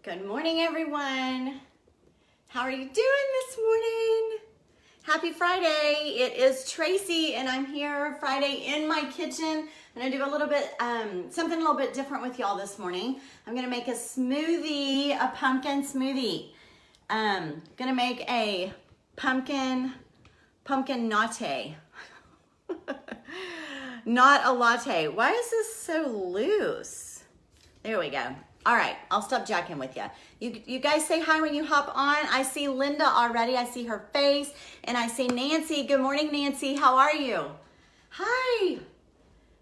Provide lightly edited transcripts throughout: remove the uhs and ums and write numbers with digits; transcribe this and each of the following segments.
Good morning, everyone. How are you doing this morning? Happy Friday. It is Tracy, and I'm here Friday in my kitchen. I'm gonna do a little bit, something a little bit different with y'all this morning. I'm gonna make a smoothie, a pumpkin smoothie. Gonna make a pumpkin latte. Not a latte. Why is this so loose? There we go. All right, I'll stop jacking with you. You guys say hi when you hop on. I see Linda already. I see her face. And I see Nancy. Good morning, Nancy. How are you? Hi.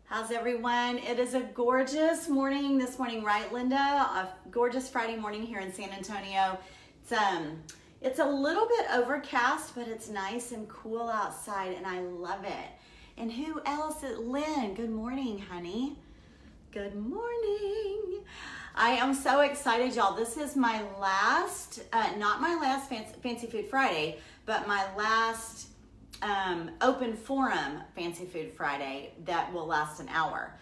How's everyone? It is a gorgeous morning this morning, right, Linda? A gorgeous Friday morning here in San Antonio. It's a little bit overcast, but it's nice and cool outside, and I love it. And who else? Lynn. Good morning, honey. Good morning. I am so excited, y'all. This is my last, not my last Fancy Food Friday, but my last open forum Fancy Food Friday that will last an hour.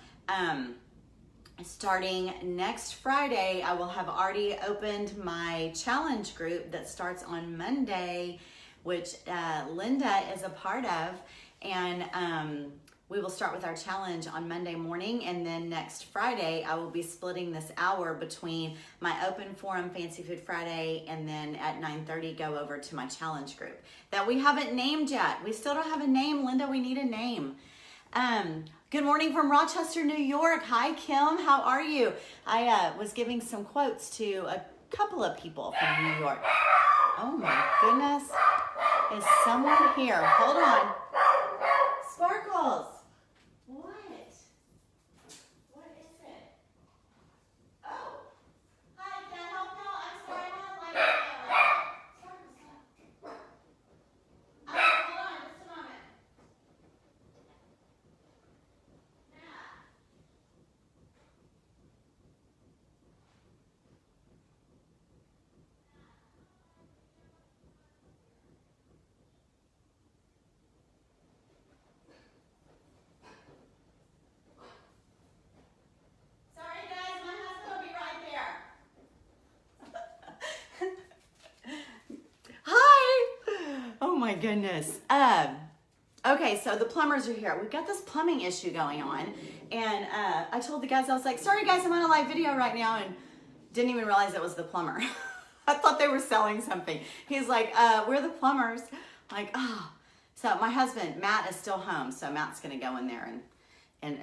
Starting next Friday, I will have already opened my challenge group that starts on Monday, which Linda is a part of. And we will start with our challenge on Monday morning, and then next Friday I will be splitting this hour between my open forum Fancy Food Friday, and then at 9:30 go over to my challenge group that we haven't named yet. We still don't have a name, Linda. We need a name. Good morning from Rochester, New York. Hi, Kim. How are you? I was giving some quotes to a couple of people from New York. Oh my goodness. Is someone here? Hold on. Sparkles. What? What is it? Oh. Hi, can I help y'all? I'm sorry, I'm on live video. Sparkles, come. Hold on, just a moment. Matt. Sorry, guys, my husband will be right there. Hi. Oh my goodness. Okay, so the plumbers are here. We've got this plumbing issue going on, and I told the guys, I was like, sorry guys, I'm on a live video right now, and didn't even realize it was the plumber. I thought they were selling something. He's like, we're the plumbers. I'm like, oh. So my husband, Matt, is still home, so Matt's gonna go in there and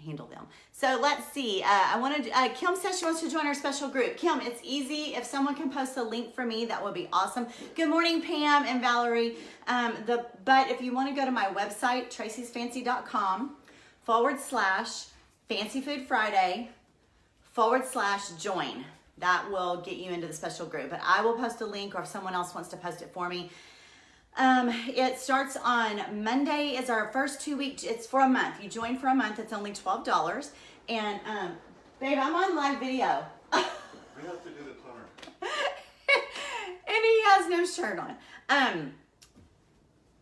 handle them. So let's see. I wanted Kim says she wants to join our special group. Kim, it's easy. If someone can post a link for me, that would be awesome. Good morning, Pam and Valerie. But if you want to go to my website, tracysfancy.com/FancyFoodFriday/join. That will get you into the special group. But I will post a link, or if someone else wants to post it for me. It starts on Monday. Is our first 2 week. It's for a month. You join for a month. It's only $12. And babe, I'm on live video. We have to do the plumber. And he has no shirt on.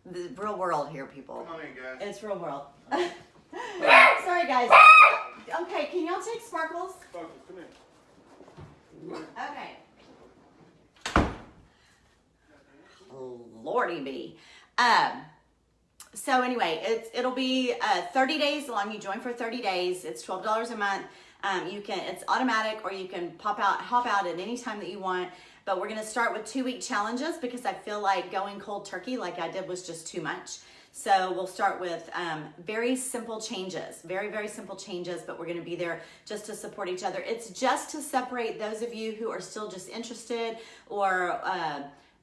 The real world here, people. Come on in, guys. It's real world. Sorry, guys. Okay, can y'all take Sparkles? Sparkles, come here. Okay. Lordy be. So anyway, it'll be 30 days long. You join for 30 days. It's $12 a month. It's automatic, or you can hop out at any time that you want. But we're gonna start with 2 week challenges, because I feel like going cold turkey like I did was just too much. So we'll start with very simple changes, very, very simple changes, but we're gonna be there just to support each other. It's just to separate those of you who are still just interested, or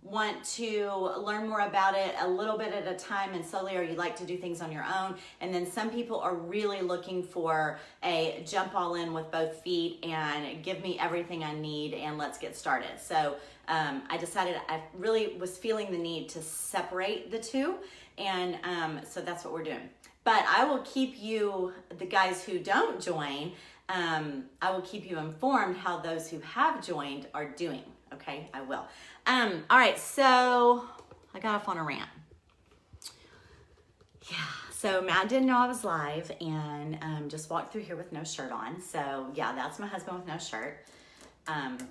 want to learn more about it a little bit at a time and slowly, or you like to do things on your own. And then some people are really looking for a jump all in with both feet and give me everything I need and let's get started. So I decided I really was feeling the need to separate the two, and so that's what we're doing. But I will keep you, the guys who don't join, I will keep you informed how those who have joined are doing. Okay, I will. All right, so I got off on a rant. Yeah, so Matt didn't know I was live, and just walked through here with no shirt on. So yeah, that's my husband with no shirt.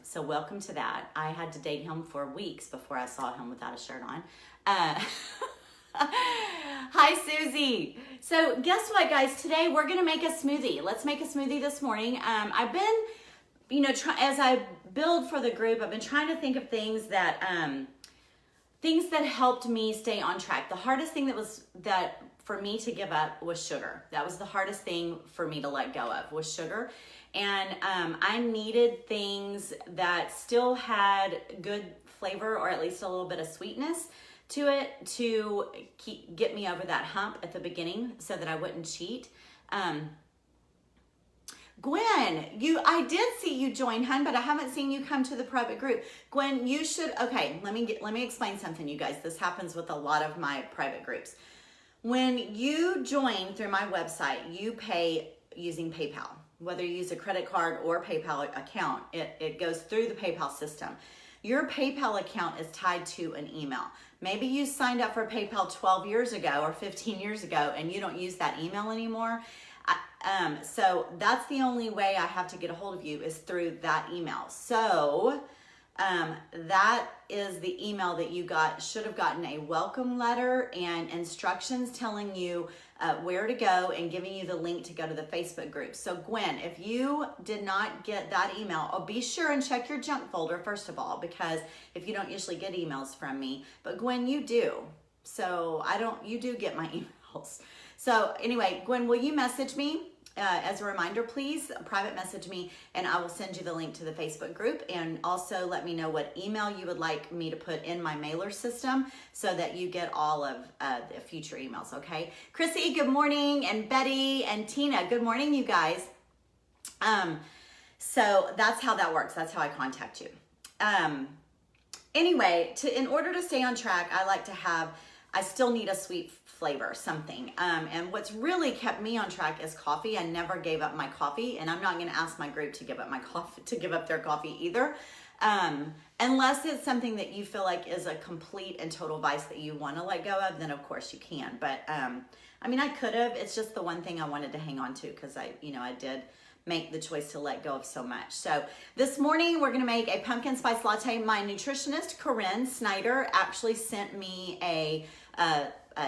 So welcome to that. I had to date him for weeks before I saw him without a shirt on. Hi, Susie. So guess what, guys? Today we're going to make a smoothie. Let's make a smoothie this morning. I've been, as I build for the group, I've been trying to think of things that helped me stay on track. The hardest thing that for me to give up was sugar. That was the hardest thing for me to let go of, was sugar. And I needed things that still had good flavor, or at least a little bit of sweetness to it, to get me over that hump at the beginning so that I wouldn't cheat. Gwen, I did see you join, hun, but I haven't seen you come to the private group. Gwen, you should, okay, let me explain something, you guys. This happens with a lot of my private groups. When you join through my website, you pay using PayPal. Whether you use a credit card or PayPal account, it goes through the PayPal system. Your PayPal account is tied to an email. Maybe you signed up for PayPal 12 years ago or 15 years ago and you don't use that email anymore. So that's the only way I have to get a hold of you, is through that email. So that is the email that you should have gotten a welcome letter and instructions telling you where to go and giving you the link to go to the Facebook group. So Gwen, if you did not get that email, be sure and check your junk folder first of all, because if you don't usually get emails from me, but Gwen, you do. So you do get my emails. So anyway, Gwen, will you message me? As a reminder, please private message me and I will send you the link to the Facebook group, and also let me know what email you would like me to put in my mailer system so that you get all of the future emails, okay? Chrissy, good morning, and Betty and Tina, good morning, you guys. So that's how that works. That's how I contact you. Anyway, in order to stay on track, I still need a sweet flavor, something. And what's really kept me on track is coffee. I never gave up my coffee, and I'm not going to ask my group to give up their coffee either. Unless it's something that you feel like is a complete and total vice that you want to let go of, then of course you can. But I could have. It's just the one thing I wanted to hang on to, because I did make the choice to let go of so much. So this morning we're gonna make a pumpkin spice latte. My nutritionist, Corinne Snyder, actually sent me a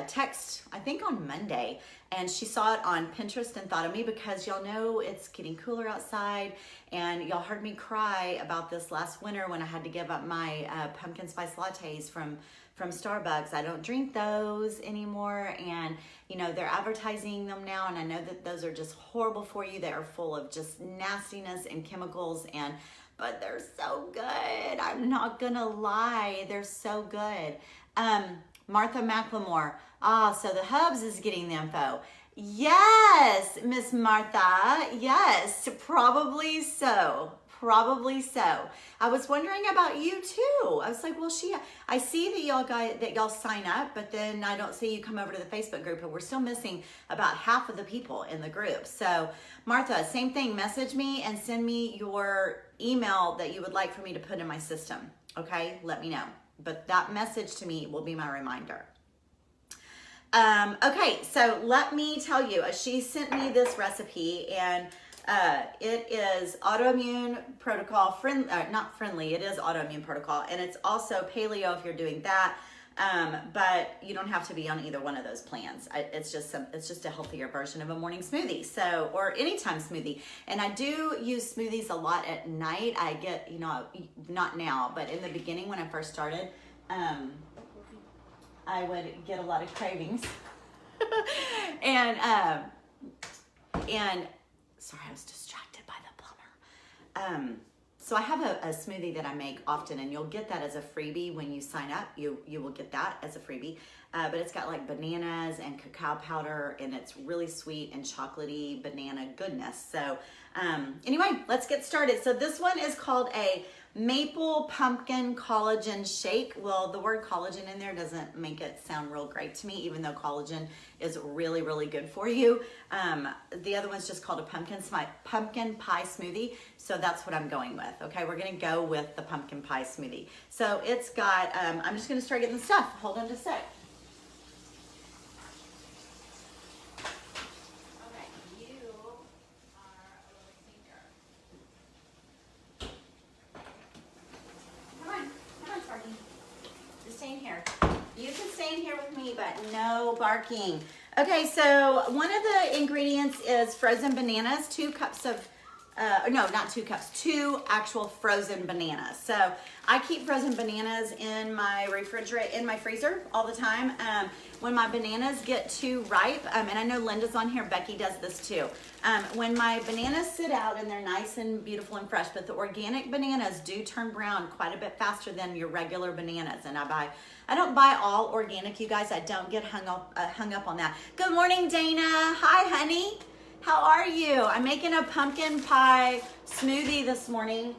text, I think on Monday, and she saw it on Pinterest and thought of me, because y'all know it's getting cooler outside, and y'all heard me cry about this last winter when I had to give up my pumpkin spice lattes from Starbucks. I don't drink those anymore, and they're advertising them now, and I know that those are just horrible for you. They are full of just nastiness and chemicals, but they're so good. I'm not gonna lie, they're so good. Martha McLemore, so the Hubs is getting the info. Yes, Miss Martha, yes, probably so. Probably so. I was wondering about you too. I was like, well, I see that y'all sign up, but then I don't see you come over to the Facebook group, and we're still missing about half of the people in the group. So Martha, same thing, message me and send me your email that you would like for me to put in my system. Okay, let me know. But that message to me will be my reminder. Okay, so let me tell you, she sent me this recipe, and it is autoimmune protocol not friendly, it is autoimmune protocol, and it's also paleo if you're doing that, but you don't have to be on either one of those plans. It's just a healthier version of a morning smoothie, or anytime smoothie. And I do use smoothies a lot at night. I get, not now, but in the beginning when I first started, I would get a lot of cravings. and sorry, I was distracted by the plumber. So I have a smoothie that I make often, and you'll get that as a freebie when you sign up. You will get that as a freebie, but it's got like bananas and cacao powder, and it's really sweet and chocolatey banana goodness. So anyway, let's get started. So this one is called a maple pumpkin collagen shake. Well, the word collagen in there doesn't make it sound real great to me, even though collagen is really, really good for you. The other one's just called a pumpkin pie smoothie. So that's what I'm going with. Okay, we're gonna go with the pumpkin pie smoothie. So it's got, I'm just gonna start getting the stuff. Hold on just a sec. Okay, you are a little senior. but no barking. Okay, so one of the ingredients is frozen bananas, 2 cups of, no, not 2 cups, 2 actual frozen bananas. So I keep frozen bananas in my refrigerator, in my freezer all the time. When my bananas get too ripe, and I know Linda's on here, Becky does this too. When my bananas sit out and they're nice and beautiful and fresh, but the organic bananas do turn brown quite a bit faster than your regular bananas. And I don't buy all organic, you guys. I don't get hung up on that. Good morning, Dana. Hi, honey. How are you? I'm making a pumpkin pie smoothie this morning.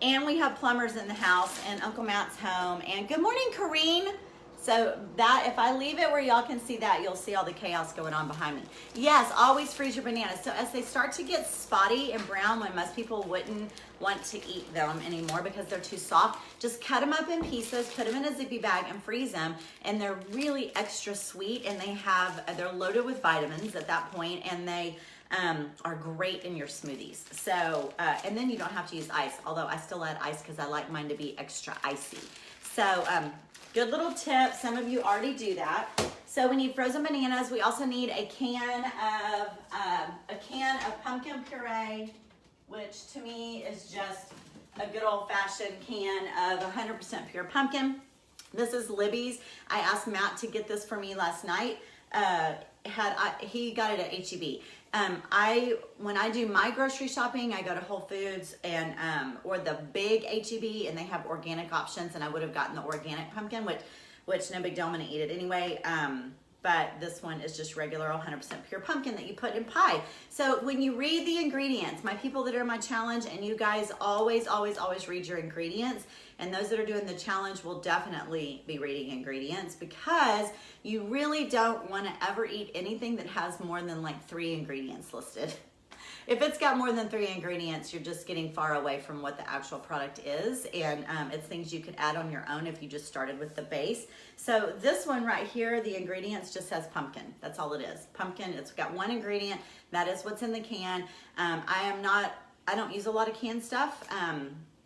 And we have plumbers in the house, and Uncle Matt's home. And good morning, Corrine. So that, if I leave it where y'all can see that, you'll see all the chaos going on behind me. Yes, always freeze your bananas. So as they start to get spotty and brown, when most people wouldn't want to eat them anymore because they're too soft, just cut them up in pieces, put them in a zippy bag and freeze them. And they're really extra sweet, and they're loaded with vitamins at that point, and they are great in your smoothies. So, and then you don't have to use ice, although I still add ice because I like mine to be extra icy. So, good little tip. Some of you already do that. So we need frozen bananas. We also need a can of pumpkin puree, which to me is just a good old-fashioned can of 100% pure pumpkin. This is Libby's. I asked Matt to get this for me last night. He got it at HEB. When I do my grocery shopping, I go to Whole Foods and or the big HEB, and they have organic options, and I would have gotten the organic pumpkin, which no big deal, I'm gonna eat it anyway. But this one is just regular 100% pure pumpkin that you put in pie. So when you read the ingredients, my people that are in my challenge, and you guys always read your ingredients, and those that are doing the challenge will definitely be reading ingredients, because you really don't want to ever eat anything that has more than like 3 ingredients listed. If it's got more than 3 ingredients, you're just getting far away from what the actual product is, and it's things you could add on your own if you just started with the base. So this one right here, the ingredients just says pumpkin. That's all it is. Pumpkin. It's got 1 ingredient. That is what's in the can. I don't use a lot of canned stuff.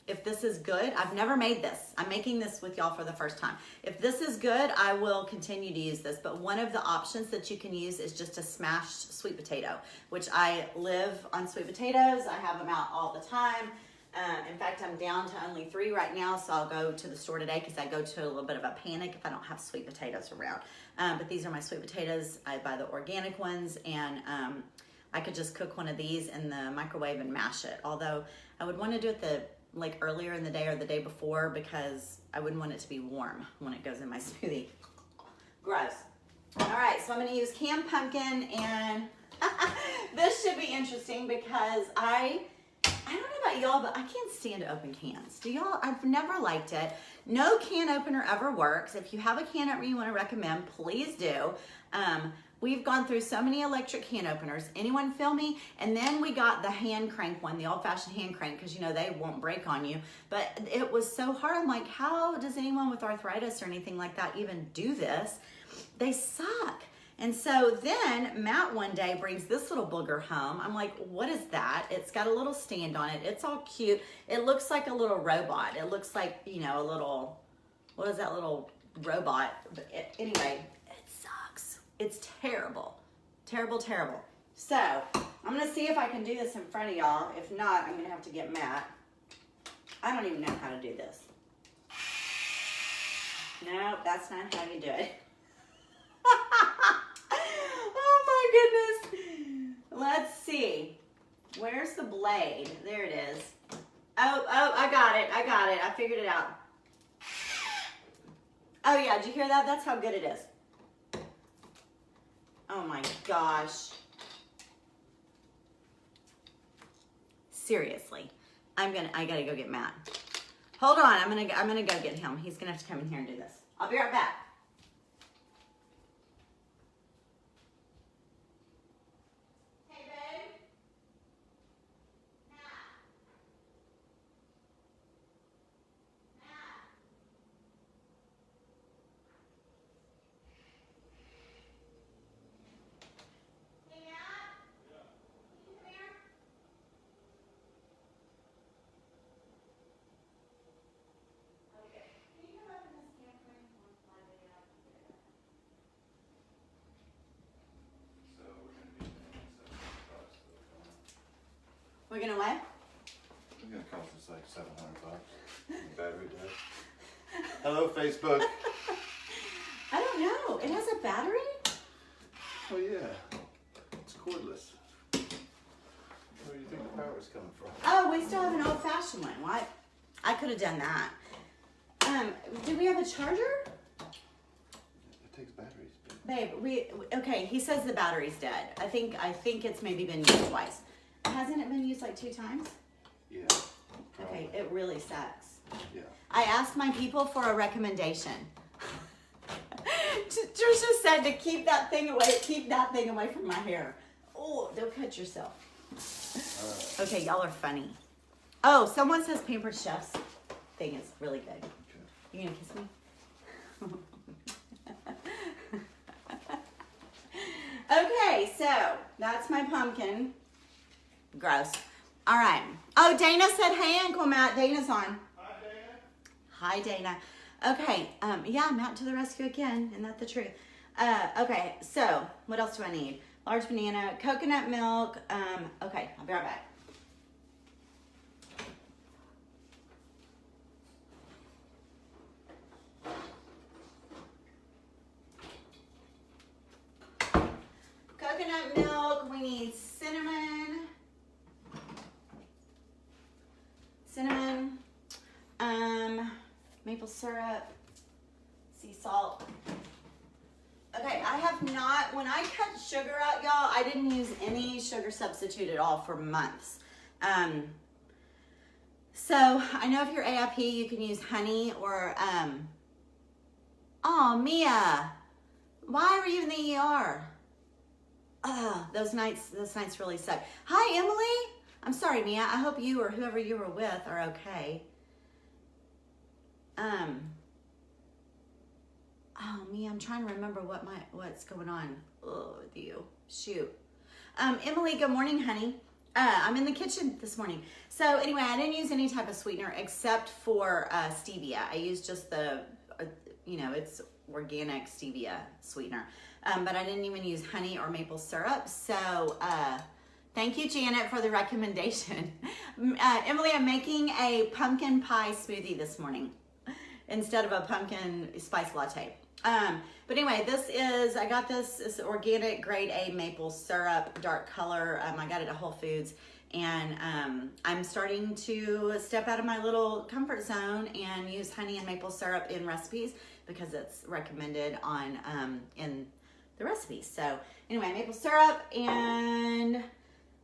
If this is good, I've never made this. I'm making this with y'all for the first time. If this is good, I will continue to use this. But one of the options that you can use is just a smashed sweet potato, which I live on sweet potatoes. I have them out all the time. In fact, I'm down to only 3 right now, so I'll go to the store today because I go to a little bit of a panic if I don't have sweet potatoes around. But these are my sweet potatoes. I buy the organic ones, and I could just cook one of these in the microwave and mash it. Although I would want to do it like earlier in the day or the day before, because I wouldn't want it to be warm when it goes in my smoothie. Gross. All right, so I'm gonna use canned pumpkin, and this should be interesting because I don't know about y'all, but I can't stand to open cans. Do y'all? I've never liked it. No can opener ever works. If you have a can opener you want to recommend, please do. We've gone through so many electric can openers. Anyone feel me? And then we got the hand crank one, the old-fashioned hand crank, because you know they won't break on you. But it was so hard. I'm like, how does anyone with arthritis or anything like that even do this? They suck. And so then Matt one day brings this little booger home. I'm like, what is that? It's got a little stand on it. It's all cute. It looks like a little robot. It looks like, you know, a little, what is that little robot? But anyway, it sucks. It's terrible. Terrible, terrible. So I'm going to see if I can do this in front of y'all. If not, I'm going to have to get Matt. I don't even know how to do this. No, that's not how you do it. Oh my goodness. Let's see. Where's the blade? There it is. Oh, I got it. I figured it out. Oh yeah, did you hear that? That's how good it is. Oh my gosh. Seriously. I gotta go get Matt. Hold on, I'm gonna go get him. He's gonna have to come in here and do this. I'll be right back. We're gonna what? It's gonna cost us like $700. Battery dead. Hello, Facebook. I don't know. It has a battery? Oh yeah, it's cordless. Where do you think the power's coming from? Oh, we still have an old-fashioned one. What? I could have done that. Do we have a charger? It takes batteries. Babe, okay, he says the battery's dead. I think it's maybe been used twice. Hasn't it been used like 2 times? Yeah. Okay, Probably. it really sucks. Yeah. I asked my people for a recommendation. Trisha said to keep that thing away from my hair. Oh, don't cut yourself. Okay, y'all are funny. Oh, someone says Pampered Chef's thing is really good. Okay. You gonna kiss me? Okay, so that's my pumpkin. Gross. All right. Oh, Dana said, hey, Uncle Matt. Dana's on. Hi, Dana. Okay. Yeah, Matt to the rescue again. Isn't that the truth? Okay, so what else do I need? Large banana, coconut milk. Okay, I'll be right back. Coconut milk, we need cinnamon, maple syrup, sea salt. Okay, I have not, when I cut sugar out, y'all, I didn't use any sugar substitute at all for months. So I know if you're AIP, you can use honey or, oh, Mia, why were you in the ER? Those nights really suck. Hi, Emily. I'm sorry, Mia. I hope you or whoever you were with are okay. Oh, Mia, I'm trying to remember what's going on with you. Shoot. Emily, good morning, honey. I'm in the kitchen this morning. So anyway, I didn't use any type of sweetener except for stevia. I used just the, it's organic stevia sweetener. But I didn't even use honey or maple syrup. So thank you, Janet, for the recommendation. Emily, I'm making a pumpkin pie smoothie this morning instead of a pumpkin spice latte. But anyway, I got this organic grade A maple syrup, dark color. I got it at Whole Foods. And I'm starting to step out of my little comfort zone and use honey and maple syrup in recipes because it's recommended on in the recipes. So anyway, maple syrup and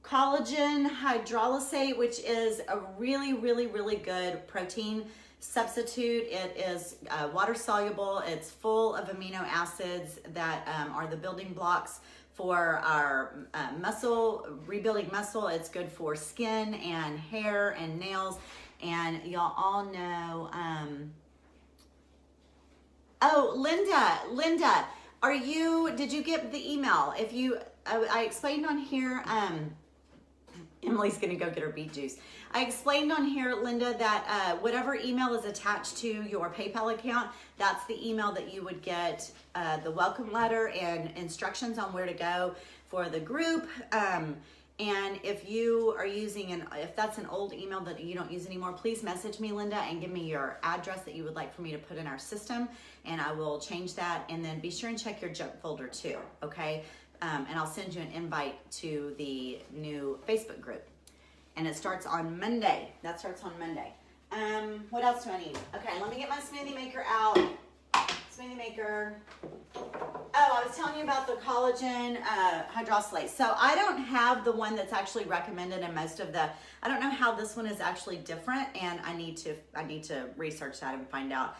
collagen hydrolysate, which is a really, really, really good protein substitute. It is water soluble. It's full of amino acids that are the building blocks for our rebuilding muscle. It's good for skin and hair and nails. And y'all all know, oh, Linda, did you get the email? I explained on here, Emily's gonna go get her beet juice. I explained on here, Linda, that whatever email is attached to your PayPal account, that's the email that you would get the welcome letter and instructions on where to go for the group. And if you are if that's an old email that you don't use anymore, please message me, Linda, and give me your address that you would like for me to put in our system, and I will change that. And then be sure and check your junk folder too, okay? And I'll send you an invite to the new Facebook group. And it starts on Monday. That starts on Monday. What else do I need? Okay, let me get my smoothie maker out. Smoothie maker. Oh, I was telling you about the collagen hydrolysate. So I don't have the one that's actually recommended in most of I don't know how this one is actually different, and I need to research that and find out.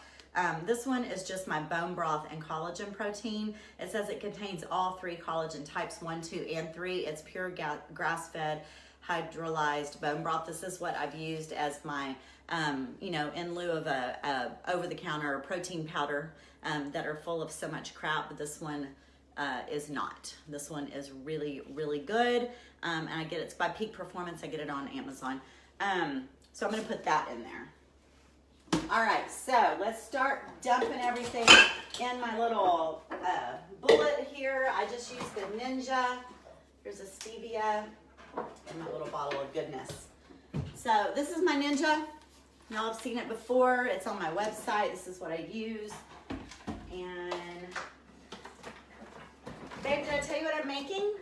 This one is just my bone broth and collagen protein. It says it contains all 3 collagen types, 1, 2, and 3. It's pure grass-fed hydrolyzed bone broth. This is what I've used as my, in lieu of a over-the-counter protein powder that are full of so much crap, but this one is not. This one is really, really good, and I get it's by Peak Performance. I get it on Amazon. So I'm gonna put that in there. All right, so let's start dumping everything in my little bullet here. I just used the Ninja. Here's a stevia. in my little bottle of goodness. So this is my Ninja. Y'all have seen it before. It's on my website. This is what I use. And babe, did I tell you what I'm making?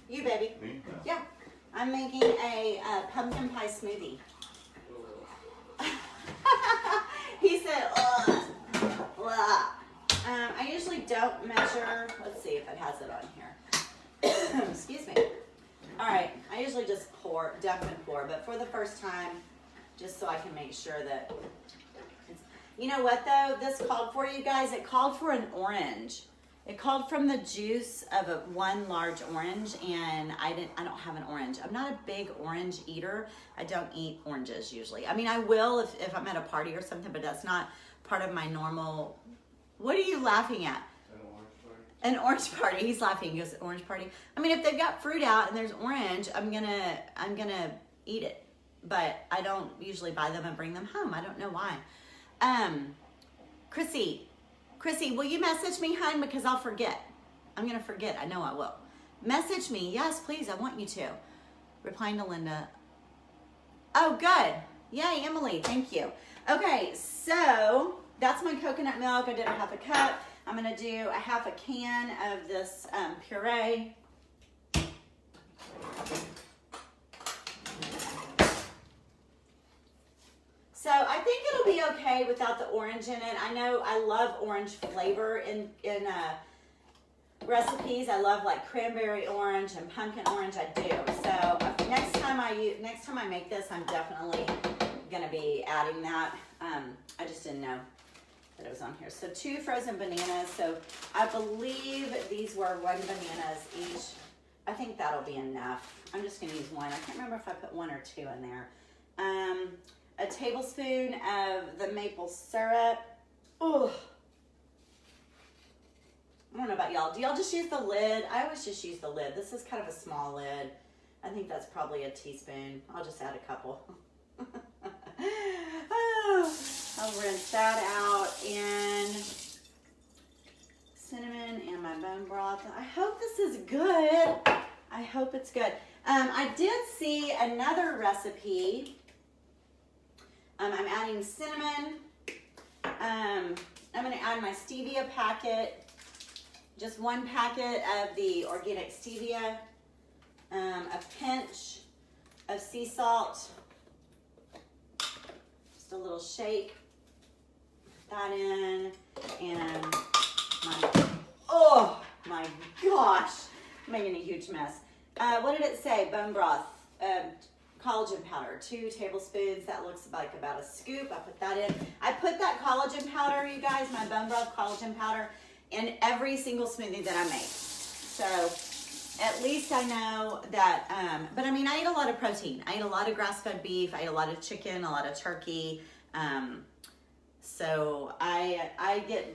You, baby. Me? Yeah. I'm making a pumpkin pie smoothie. He said, ugh. Blah. I usually don't measure. Let's see if it has it on here. Excuse me. All right. I usually just dump and pour, but for the first time, just so I can make sure that it's, you know what though, this called for, you guys, it called for an orange. It called from the juice of one large orange, and I don't have an orange. I'm not a big orange eater. I don't eat oranges usually. I mean, I will if I'm at a party or something, but that's not part of my normal. What are you laughing at? An orange party. He's laughing. He goes, orange party. I mean, if they've got fruit out and there's orange, I'm gonna eat it. But I don't usually buy them and bring them home. I don't know why. Chrissy, will you message me, hon? Because I'll forget. I'm gonna forget. I know I will. Message me. Yes, please. I want you to. Replying to Linda. Oh, good. Yay, Emily. Thank you. Okay, so that's my coconut milk. I did a half a cup. I'm gonna do a half a can of this puree. So I think it'll be okay without the orange in it. I know I love orange flavor in recipes. I love like cranberry orange and pumpkin orange. I do. So next time I make this, I'm definitely gonna be adding that. I just didn't know that it was on here. So 2 frozen bananas. So I believe these were 1 bananas each. I think that'll be enough. I'm just gonna use 1. I can't remember if I put 1 or 2 in there. A tablespoon of the maple syrup. Oh, I don't know about y'all. Do y'all just use the lid? I always just use the lid. This is kind of a small lid. I think that's probably a teaspoon. I'll just add a couple. I'll rinse that out in cinnamon and my bone broth. I hope this is good. I hope it's good. I did see another recipe. I'm adding cinnamon. I'm going to add my stevia packet. Just 1 packet of the organic stevia. A pinch of sea salt. Just a little shake. Put that in. And oh my gosh. I'm making a huge mess. What did it say? Bone broth. Collagen powder, 2 tablespoons. That looks like about a scoop. I put that in. I put that collagen powder, you guys, my bone broth collagen powder, in every single smoothie that I make. So at least I know that, but I mean, I eat a lot of protein. I eat a lot of grass-fed beef. I eat a lot of chicken, a lot of turkey. So I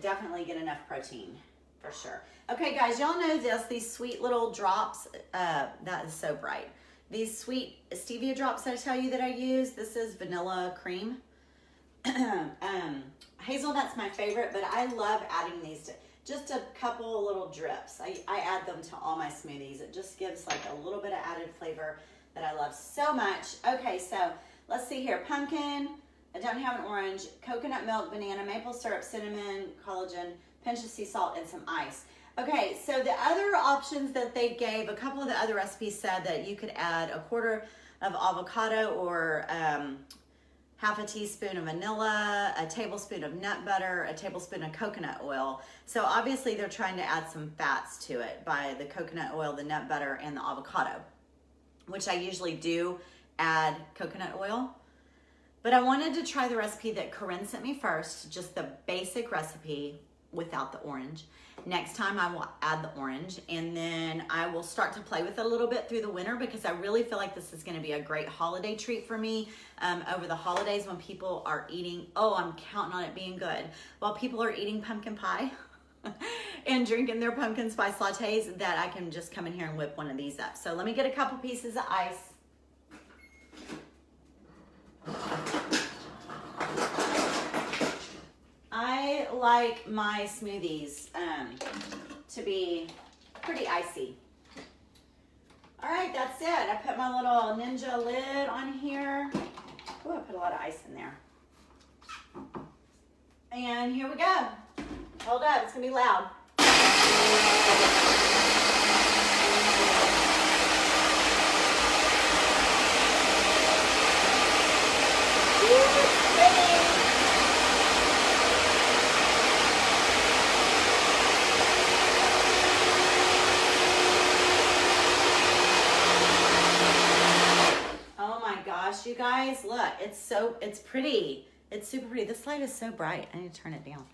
definitely get enough protein for sure. Okay, guys, y'all know these sweet little drops. That is so bright. These sweet stevia drops that I tell you that I use, this is vanilla cream. Hazelnut's my favorite, but I love adding these to just a couple little drips. I add them to all my smoothies. It just gives like a little bit of added flavor that I love so much. Okay, so let's see here. Pumpkin, I don't have an orange, coconut milk, banana, maple syrup, cinnamon, collagen, pinch of sea salt, and some ice. Okay, so the other options that they gave, a couple of the other recipes said that you could add a quarter of avocado or half a teaspoon of vanilla, a tablespoon of nut butter, a tablespoon of coconut oil. So obviously they're trying to add some fats to it by the coconut oil, the nut butter, and the avocado, which I usually do add coconut oil. But I wanted to try the recipe that Corinne sent me first, just the basic recipe without the orange. Next time I will add the orange, and then I will start to play with it a little bit through the winter, because I really feel like this is going to be a great holiday treat for me over the holidays when people are eating. Oh, I'm counting on it being good. While people are eating pumpkin pie and drinking their pumpkin spice lattes, that I can just come in here and whip one of these up. So let me get a couple pieces of ice. I like my smoothies to be pretty icy. All right, that's it. I put my little Ninja lid on here. Oh, I put a lot of ice in there. And here we go. Hold up, it's gonna be loud. Oh my gosh, you guys, look, it's pretty. It's super pretty. This light is so bright. I need to turn it down.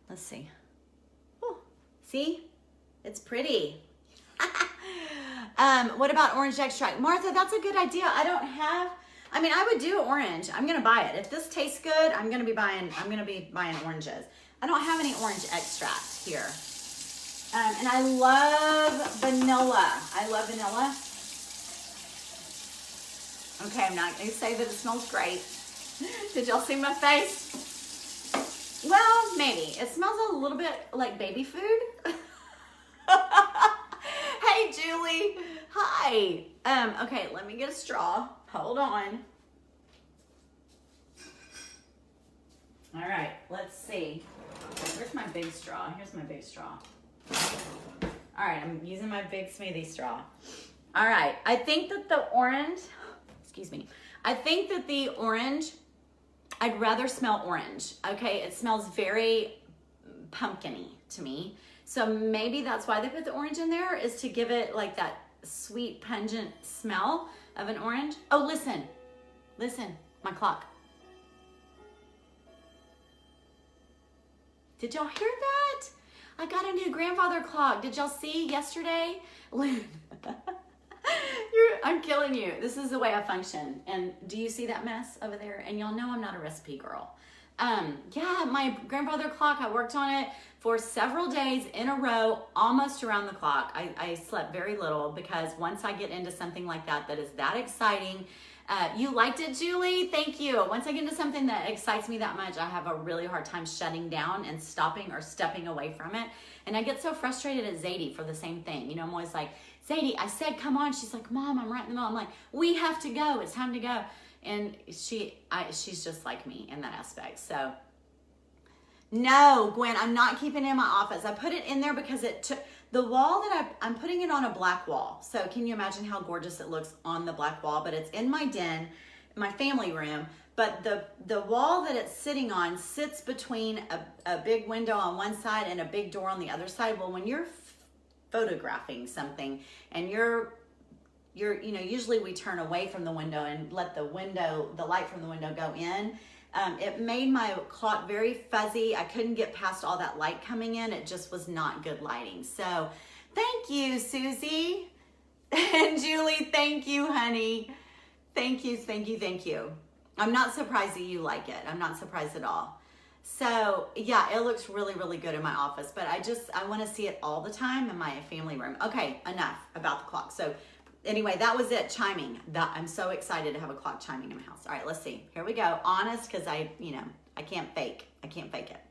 Let's see. Oh, see? It's pretty. What about orange extract? Martha, that's a good idea. I would do orange. I'm gonna buy it. If this tastes good, I'm gonna be buying oranges. I don't have any orange extract here. And I love vanilla. Okay, I'm not gonna say that it smells great. Did y'all see my face? Well, maybe. It smells a little bit like baby food. Hey, Julie. Hi. Okay, let me get a straw. Hold on. All right, let's see. Where's my big straw? Here's my big straw. All right, I'm using my big smoothie straw. All right, I think that the orange, excuse me. I think that the orange, I'd rather smell orange, okay? It smells very pumpkin-y to me. So maybe that's why they put the orange in there, is to give it like that sweet, pungent smell of an orange. Oh, listen, my clock. Did y'all hear that? I got a new grandfather clock. Did y'all see yesterday? I'm killing you. This is the way I function. And do you see that mess over there? And y'all know I'm not a recipe girl. Yeah, my grandfather clock, I worked on it for several days in a row, almost around the clock. I slept very little, because once I get into something like that is that exciting. You liked it, Julie? Thank you. Once I get into something that excites me that much, I have a really hard time shutting down and stopping or stepping away from it. And I get so frustrated at Zadie for the same thing. You know, I'm always like, Zadie, I said, come on. She's like, Mom, I'm right in the middle. I'm like, we have to go. It's time to go. And she's just like me in that aspect. So no, Gwen, I'm not keeping it in my office. I put it in there because it took the wall that I'm putting it on a black wall. So can you imagine how gorgeous it looks on the black wall? But it's in my den, my family room. But the wall that it's sitting on sits between a big window on one side and a big door on the other side. Well, when you're photographing something and you're usually we turn away from the window and let the light from the window go in. It made my clock very fuzzy. I couldn't get past all that light coming in. It just was not good lighting. So thank you, Susie. And Julie, thank you, honey. Thank you. I'm not surprised that you like it. I'm not surprised at all. So yeah, it looks really, really good in my office, but I want to see it all the time in my family room. Okay, enough about the clock. So anyway, that was it, chiming. I'm so excited to have a clock chiming in my house. All right, let's see. Here we go. Honest, because I can't fake. I can't fake it.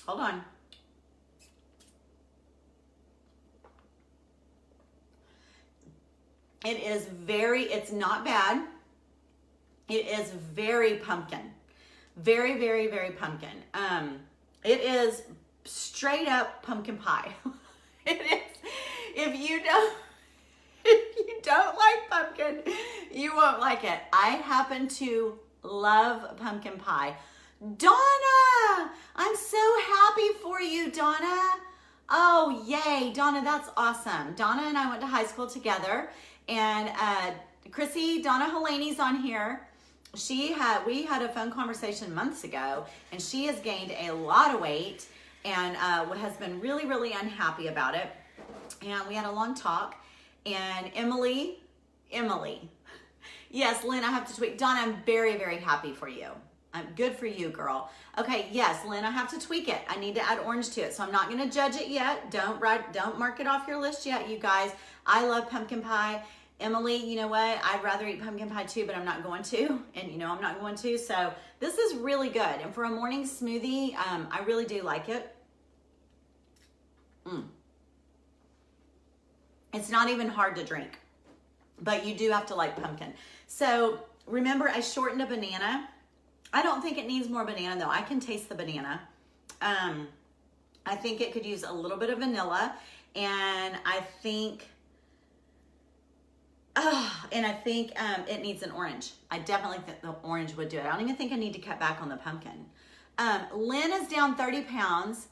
Hold on. It's not bad. It is very pumpkin. Very, very, very pumpkin. It is straight up pumpkin pie. It is. If you don't like pumpkin, you won't like it. I happen to love pumpkin pie. Donna, I'm so happy for you, Donna. Oh, yay, Donna, that's awesome. Donna and I went to high school together, and Chrissy, Donna Halaney's on here. We had a phone conversation months ago, and she has gained a lot of weight and has been really, really unhappy about it. And we had a long talk. And Emily, yes, Lynn, I have to tweak. Donna, I'm very, very happy for you. Good for you, girl. Okay, yes, Lynn, I have to tweak it. I need to add orange to it, so I'm not going to judge it yet. Don't mark it off your list yet, you guys. I love pumpkin pie. Emily, you know what? I'd rather eat pumpkin pie too, but I'm not going to. And you know I'm not going to. So this is really good. And for a morning smoothie, I really do like it. It's not even hard to drink, but you do have to like pumpkin. So remember, I shortened a banana. I don't think it needs more banana though. I can taste the banana. I think it could use a little bit of vanilla, and I think it needs an orange. I definitely think the orange would do it. I don't even think I need to cut back on the pumpkin. Lynn is down 30 pounds.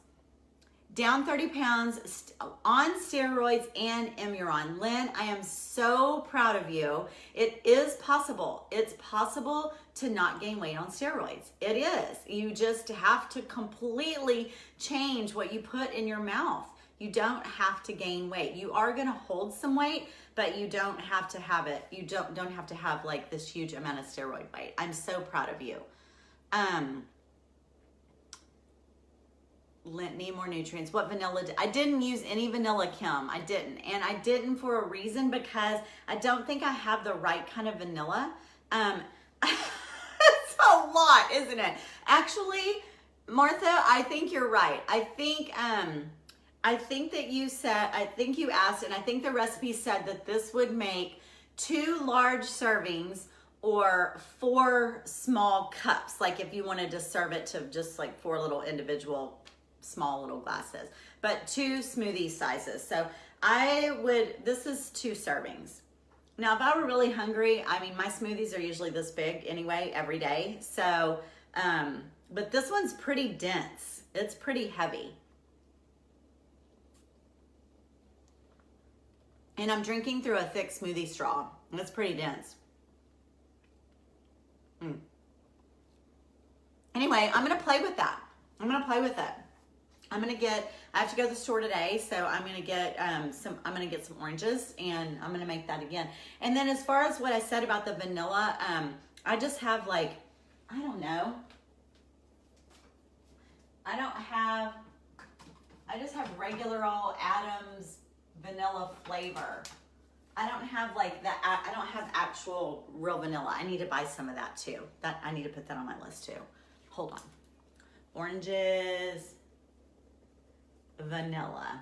Down 30 pounds on steroids and Imuron. Lynn, I am so proud of you. It is possible. It's possible to not gain weight on steroids. It is. You just have to completely change what you put in your mouth. You don't have to gain weight. You are going to hold some weight, but you don't have to have it. You don't have to have like this huge amount of steroid weight. I'm so proud of you. Need more nutrients. What vanilla? I didn't use any vanilla, Kim. I didn't. And I didn't for a reason, because I don't think I have the right kind of vanilla. It's a lot, isn't it? Actually, Martha, I think you're right. I think that you said, I think you asked, and I think the recipe said that this would make 2 large servings or 4 small cups. Like if you wanted to serve it to just like 4 little individual small little glasses, but 2 smoothie sizes. So this is 2 servings. Now, if I were really hungry, I mean, my smoothies are usually this big anyway, every day. So, but this one's pretty dense. It's pretty heavy. And I'm drinking through a thick smoothie straw. It's pretty dense. Anyway, I'm gonna play with that. I'm gonna play with it. I have to go to the store today, so I'm gonna get some oranges, and I'm gonna make that again. And then as far as what I said about the vanilla, I just have like, I don't know. I just have regular old Adams vanilla flavor. I don't have like that. I don't have actual real vanilla. I need to buy some of that too. I need to put that on my list too. Hold on. Oranges, vanilla.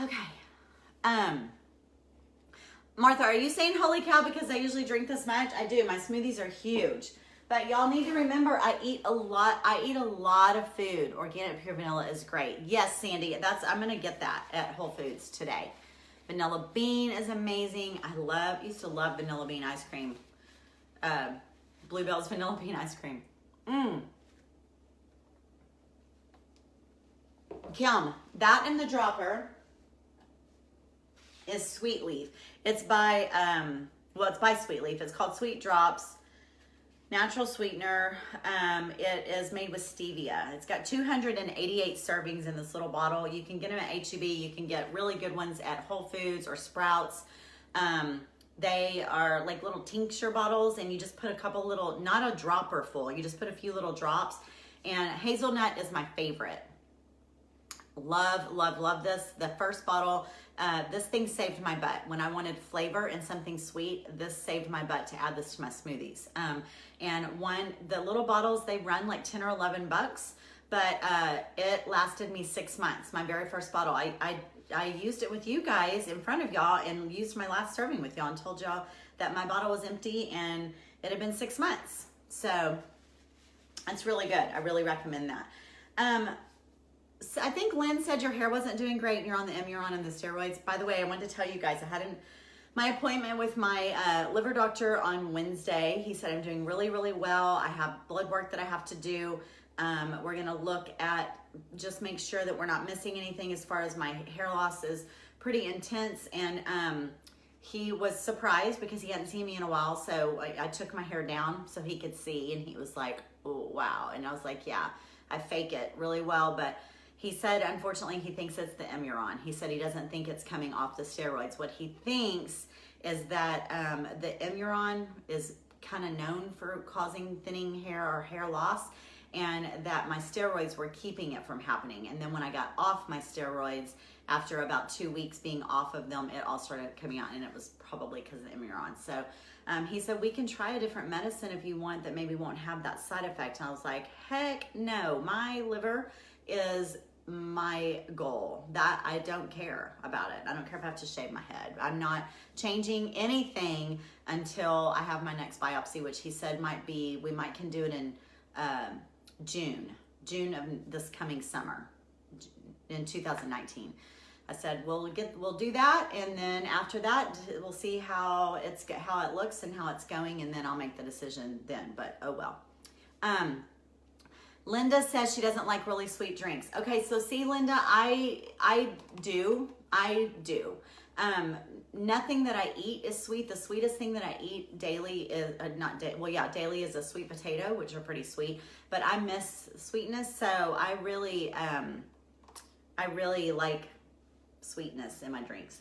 Okay. Martha, are you saying holy cow because I usually drink this much? I do. My smoothies are huge. But y'all need to remember, I eat a lot of food. Organic pure vanilla is great. Yes, Sandy, I'm gonna get that at Whole Foods today. Vanilla bean is amazing. Used to love vanilla bean ice cream. Bluebell's vanilla bean ice cream. Kim, that in the dropper is Sweet Leaf. It's by it's by Sweet Leaf. It's called Sweet Drops. Natural sweetener. It is made with stevia. It's got 288 servings in this little bottle. You can get them at H-E-B. You can get really good ones at Whole Foods or Sprouts. They are like little tincture bottles, and you just put a couple little, not a dropper full, you just put a few little drops. And hazelnut is my favorite. Love, love, love this. The first bottle, this thing saved my butt. When I wanted flavor and something sweet, this saved my butt to add this to my smoothies. And the little bottles, they run like 10 or 11 bucks, but it lasted me 6 months. My very first bottle, I used it with you guys in front of y'all, and used my last serving with y'all, and told y'all that my bottle was empty, and it had been 6 months. So it's really good. I really recommend that. So I think Lynn said your hair wasn't doing great and you're on the Imuron and the steroids. By the way, I wanted to tell you guys, I had my appointment with my liver doctor on Wednesday. He said I'm doing really, really well. I have blood work that I have to do. We're gonna look at, just make sure that we're not missing anything as far as my hair loss is pretty intense. And he was surprised because he hadn't seen me in a while. So I took my hair down so he could see, and he was like, oh, wow. And I was like, yeah, I fake it really well. But he said, unfortunately, he thinks it's the Imuron. He said he doesn't think it's coming off the steroids. What he thinks is that the Imuron is kind of known for causing thinning hair or hair loss. and that my steroids were keeping it from happening. And then when I got off my steroids, after about 2 weeks being off of them, it all started coming out, and it was probably because of the Immuron. So he said, we can try a different medicine if you want that maybe won't have that side effect. And I was like, heck no, my liver is my goal. That I don't care about it. I don't care if I have to shave my head. I'm not changing anything until I have my next biopsy, which he said we can do it in June of this coming summer in 2019. I said, we'll do that, and then after that, we'll see how it looks and how it's going, and then I'll make the decision then. But oh well. Linda says she doesn't like really sweet drinks. Okay, so see, Linda, I do. Nothing that I eat is sweet. The sweetest thing that I eat daily is daily is a sweet potato, which are pretty sweet. But I miss sweetness, so I really like sweetness in my drinks.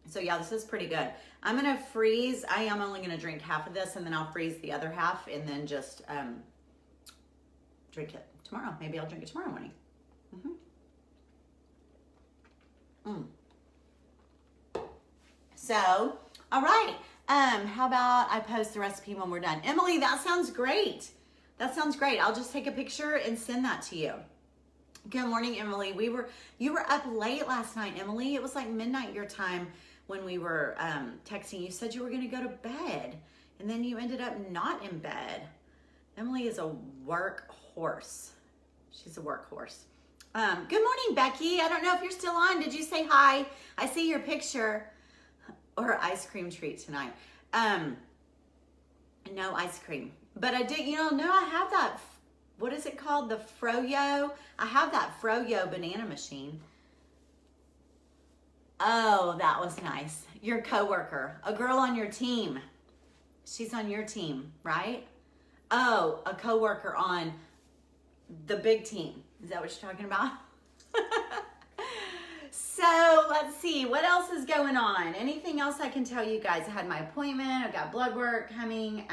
So yeah, this is pretty good. I'm gonna freeze. I am only gonna drink half of this, and then I'll freeze the other half, and then just drink it tomorrow. Maybe I'll drink it tomorrow morning. So, all right. How about I post the recipe when we're done? Emily, that sounds great. That sounds great. I'll just take a picture and send that to you. Good morning, Emily. You were up late last night, Emily. It was like midnight your time when we were texting. You said you were going to go to bed, and then you ended up not in bed. Emily is a workhorse. She's a workhorse. Good morning, Becky. I don't know if you're still on. Did you say hi? I see your picture. Or ice cream treat tonight. No ice cream. But I did, I have that, what is it called? The Froyo. I have that Froyo banana machine. Oh, that was nice. Your coworker, a girl on your team. She's on your team, right? Oh, a coworker on the big team. Is that what you're talking about? So let's see, what else is going on? Anything else I can tell you guys? I had my appointment. I've got blood work coming.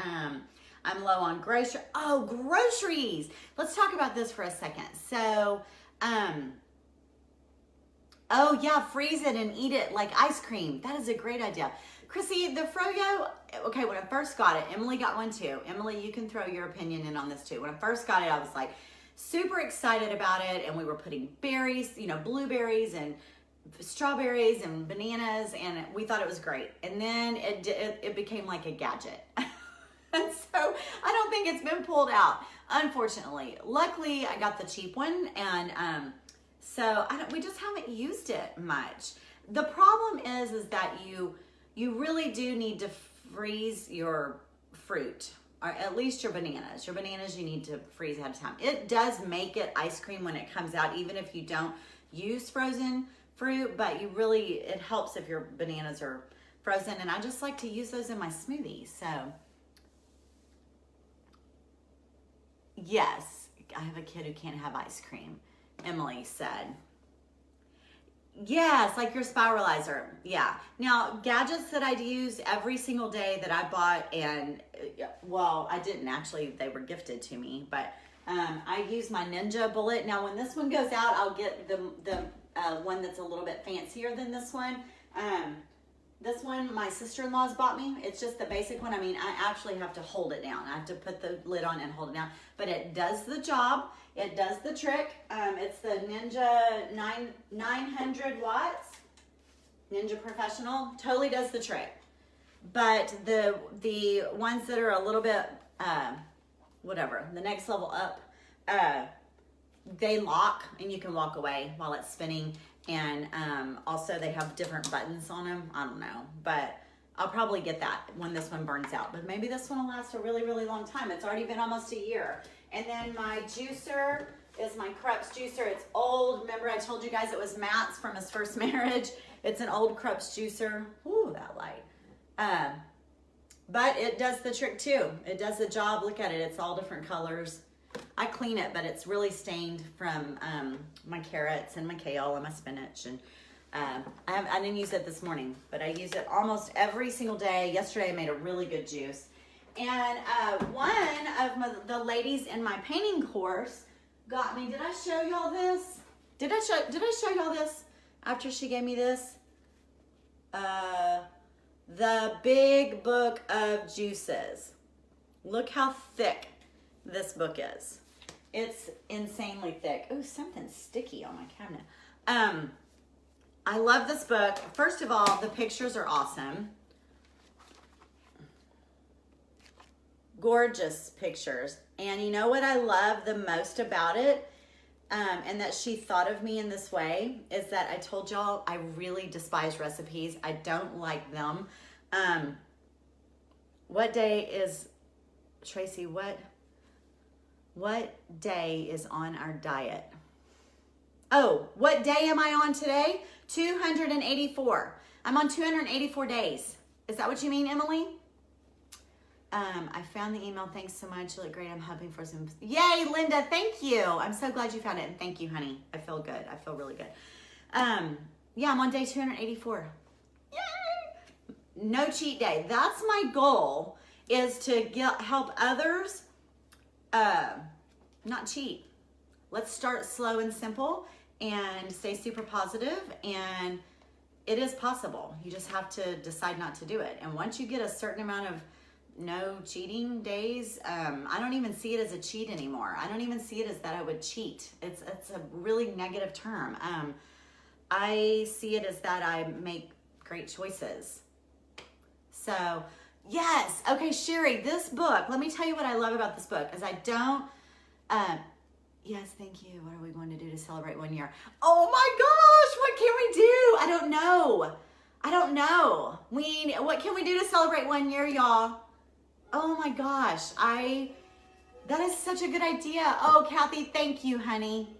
I'm low on groceries. Oh, groceries. Let's talk about this for a second. So, oh yeah, freeze it and eat it like ice cream. That is a great idea. Chrissy, the Froyo, okay, when I first got it, Emily got one too. Emily, you can throw your opinion in on this too. When I first got it, I was like super excited about it, and we were putting berries, blueberries and strawberries and bananas, and we thought it was great. And then it became like a gadget. And so I don't think it's been pulled out, unfortunately. Luckily, I got the cheap one, and so we just haven't used it much. The problem is that you really do need to freeze your fruit, or at least your bananas. Your bananas you need to freeze ahead of time. It does make it ice cream when it comes out, even if you don't use frozen fruit, but it helps if your bananas are frozen, and I just like to use those in my smoothies. So yes, I have a kid who can't have ice cream, Emily said. Yes, like your spiralizer. Yeah. Now, gadgets that I'd use every single day that I bought, and I didn't actually, they were gifted to me, but I use my Ninja bullet. Now, when this one goes out, I'll get the one that's a little bit fancier than this one. This one my sister-in-law's bought me. It's just the basic one. I mean, I actually have to hold it down. I have to put the lid on and hold it down. But it does the job. It does the trick. It's the Ninja 900 watts. Ninja Professional. Totally does the trick. But the ones that are a little bit, the next level up, they lock and you can walk away while it's spinning. And also they have different buttons on them. I don't know, but I'll probably get that when this one burns out. But maybe this one will last a really, really long time. It's already been almost a year. And then my juicer is my Krups juicer. It's old. Remember I told you guys it was Matt's from his first marriage. It's an old Krups juicer. Ooh, that light. But it does the trick too. It does the job. Look at it. It's all different colors. I clean it, but it's really stained from my carrots and my kale and my spinach. And I didn't use it this morning, but I use it almost every single day. Yesterday I made a really good juice. And one of the ladies in my painting course got me. Did I show y'all this? Did I show y'all this after she gave me this? The Big Book of Juices. Look how thick this book is. It's insanely thick. Oh, something's sticky on my cabinet. I love this book. First of all, the pictures are awesome. Gorgeous pictures. And you know what I love the most about it, and that she thought of me in this way, is that I told y'all I really despise recipes. I don't like them. What day is, Tracy, what day is on our diet? Oh, what day am I on today? 284. I'm on 284 days. Is that what you mean, Emily? I found the email. Thanks so much. You look great. I'm hoping for some. Yay, Linda. Thank you. I'm so glad you found it. And thank you, honey. I feel good. I feel really good. Yeah, I'm on day 284. Yay! No cheat day. That's my goal, is to help others not cheat. Let's start slow and simple and stay super positive, and it is possible. You just have to decide not to do it. And once you get a certain amount of no cheating days, I don't even see it as a cheat anymore. I don't even see it as that I would cheat. It's a really negative term. I see it as that I make great choices. So yes, okay, Sherry, this book, let me tell you what I love about this book, is I don't, yes, thank you. What are we going to do to celebrate 1 year? Oh my gosh, what can we do? I don't know. What can we do to celebrate 1 year, y'all? Oh my gosh, that is such a good idea. Oh, Kathy, thank you, honey.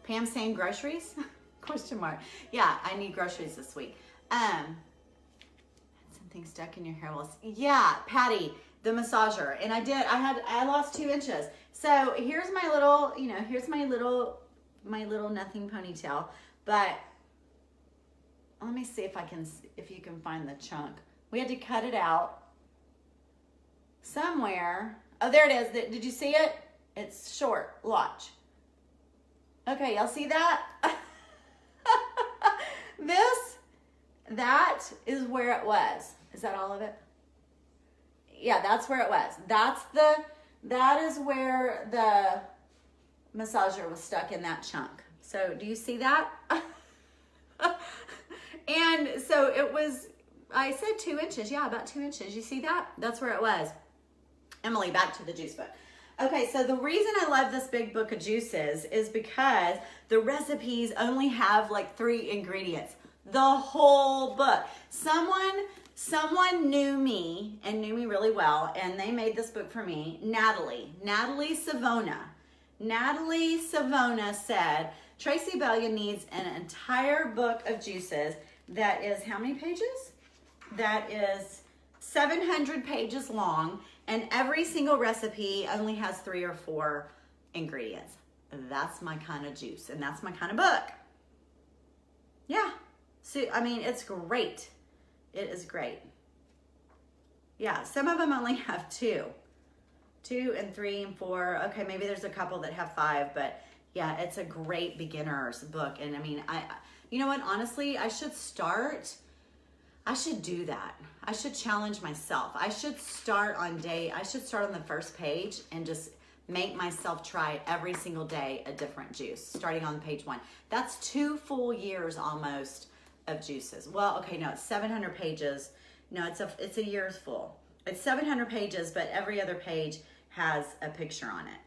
Pam saying groceries? Question mark. Yeah, I need groceries this week. Something stuck in your hair. Well, yeah, Patty, the massager. And I lost 2 inches. So here's my little, here's my little nothing ponytail. But let me see if you can find the chunk. We had to cut it out somewhere. Oh, there it is. Did you see it? It's short. Watch. Okay, y'all see that? That is where it was. Is that all of it? Yeah, that's where it was. That is where the massager was stuck in that chunk. So do you see that? And so it was, I said 2 inches. Yeah, about 2 inches. You see that? That's where it was. Emily, back to the juice book. Okay, so the reason I love this big book of juices is because the recipes only have like 3 ingredients. The whole book. Someone knew me and knew me really well, and they made this book for me. Natalie Savona. Natalie Savona said, Tracy Bellion needs an entire book of juices that is how many pages? That is 700 pages long, and every single recipe only has 3 or 4 ingredients. That's my kind of juice, and that's my kind of book. Yeah. So, I mean, it's great. It is great. Yeah, some of them only have 2 and 3 and 4. Okay, maybe there's a couple that have 5, but yeah, it's a great beginner's book. And I mean, you know what, honestly, I should do that. I should challenge myself. I should start on the first page and just make myself try every single day a different juice, starting on page 1. That's 2 full years almost of juices. Well, okay, no, it's 700 pages. No, it's a year's full. It's 700 pages, but every other page has a picture on it.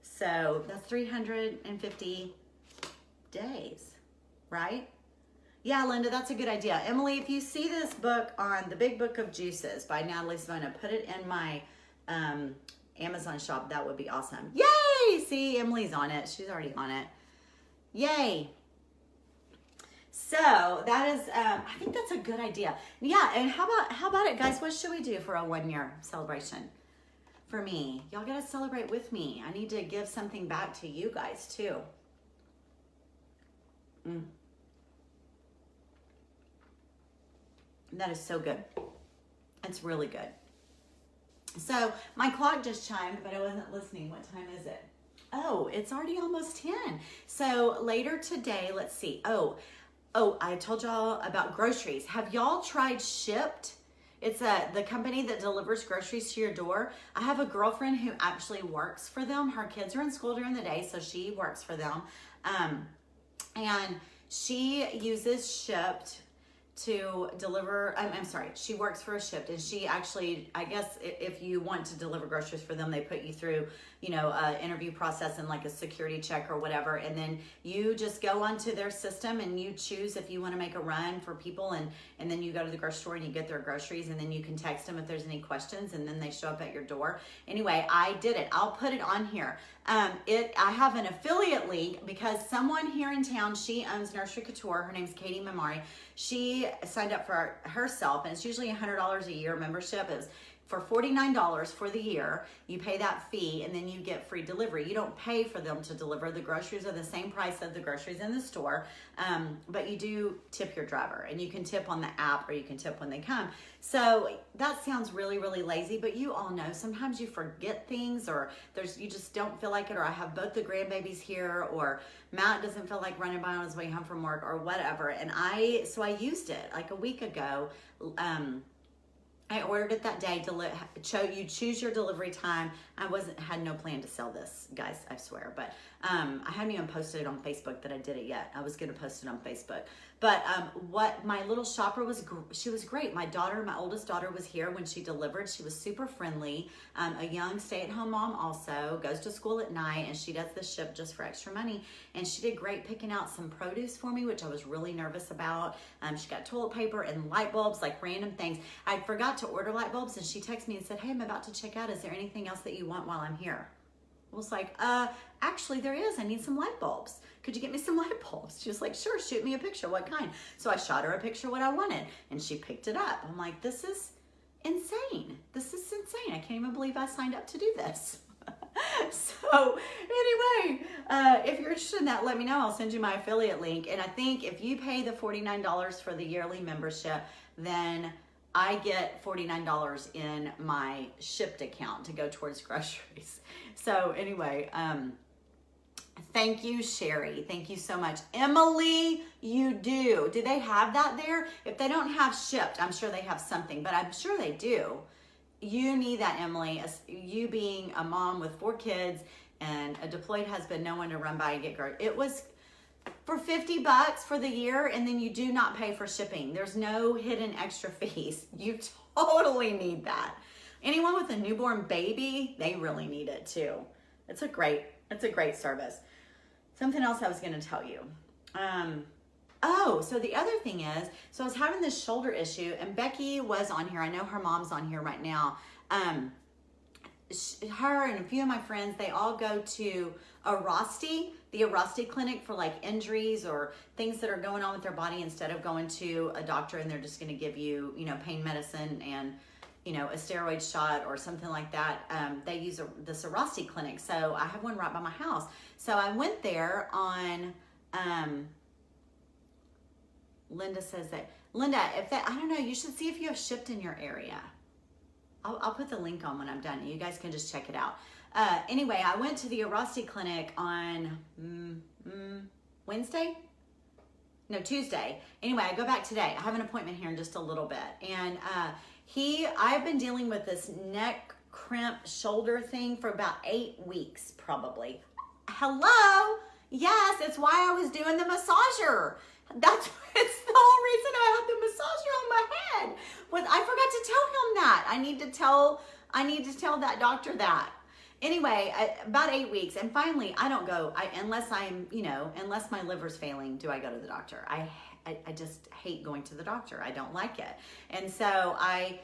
So that's 350 days, right? Yeah, Linda, that's a good idea. Emily, if you see this book on The Big Book of Juices by Natalie Savona, put it in my Amazon shop. That would be awesome. Yay! See, Emily's on it. She's already on it. Yay. So that is, I think that's a good idea. Yeah, and how about it, guys? What should we do for a 1 year celebration? For me, y'all gotta celebrate with me. I need to give something back to you guys too. That is so good. It's really good. So my clock just chimed, but I wasn't listening. What time is it? Oh, it's already almost 10. So later today, let's see. Oh, I told y'all about groceries. Have y'all tried Shipt? It's the company that delivers groceries to your door. I have a girlfriend who actually works for them. Her kids are in school during the day, so she works for them. And she uses Shipt to deliver, I'm sorry, she works for a Shipt, and she actually, I guess if you want to deliver groceries for them, they put you through, you know, interview process and like a security check or whatever, and then you just go onto their system and you choose if you want to make a run for people, and then you go to the grocery store and you get their groceries, and then you can text them if there's any questions, and then they show up at your door. Anyway, I did it. I'll put it on here. I have an affiliate link because someone here in town, she owns Nursery Couture. Her name's Katie Mamari. She signed up for herself, and it's usually $100 a year membership. It's for $49 for the year. You pay that fee, and then you get free delivery. You don't pay for them to deliver. The groceries are the same price as the groceries in the store, but you do tip your driver, and you can tip on the app or you can tip when they come. So that sounds really, really lazy, but you all know sometimes you forget things, or you just don't feel like it, or I have both the grandbabies here, or Matt doesn't feel like running by on his way home from work or whatever. And so I used it like a week ago. I ordered it that day. You choose your delivery time. I had no plan to sell this, guys, I swear. But I haven't even posted it on Facebook that I did it yet. I was going to post it on Facebook. But what my little shopper she was great. My oldest daughter was here when she delivered. She was super friendly. A young stay-at-home mom also, goes to school at night, and she does this Shipt just for extra money. And she did great picking out some produce for me, which I was really nervous about. She got toilet paper and light bulbs, like random things. I forgot to order light bulbs, and she texted me and said, "Hey, I'm about to check out. Is there anything else that you want while I'm here?" I was like, actually there is. I need some light bulbs. Could you get me some light bulbs? She was like, sure, shoot me a picture. What kind? So I shot her a picture of what I wanted, and she picked it up. I'm like, this is insane. This is insane. I can't even believe I signed up to do this. So anyway, if you're interested in that, let me know. I'll send you my affiliate link. And I think if you pay the $49 for the yearly membership, then I get $49 in my Shipt account to go towards groceries. So anyway, thank you, Sherry. Thank you so much. Emily, you do. Do they have that there? If they don't have Shipt, I'm sure they have something, but I'm sure they do. You need that, Emily. You being a mom with 4 kids and a deployed husband, no one to run by and get groceries. It was for $50 for the year, and then you do not pay for shipping. There's no hidden extra fees. You totally need that. Anyone with a newborn baby, they really need it too. It's a great service. Something else I was going to tell you. So the other thing is, so I was having this shoulder issue, and Becky was on here. I know her mom's on here right now. Her and a few of my friends, they all go to the Arasti clinic for like injuries or things that are going on with their body, instead of going to a doctor and they're just going to give you, pain medicine and, a steroid shot or something like that. They use this Arasti clinic. So I have one right by my house. So I went there on, Linda says that, I don't know, you should see if you have Shipt in your area. I'll put the link on when I'm done. You guys can just check it out. Anyway, I went to the Arasti clinic on Tuesday. Anyway, I go back today. I have an appointment here in just a little bit. And I've been dealing with this neck cramp shoulder thing for about 8 weeks, probably. Hello? Yes, it's why I was doing the massager. It's the whole reason I had the massager on my head. I forgot to tell him that. I need to tell that doctor that. Anyway, about 8 weeks, and finally, I don't go. Unless my liver's failing, do I go to the doctor? I just hate going to the doctor. I don't like it, and so I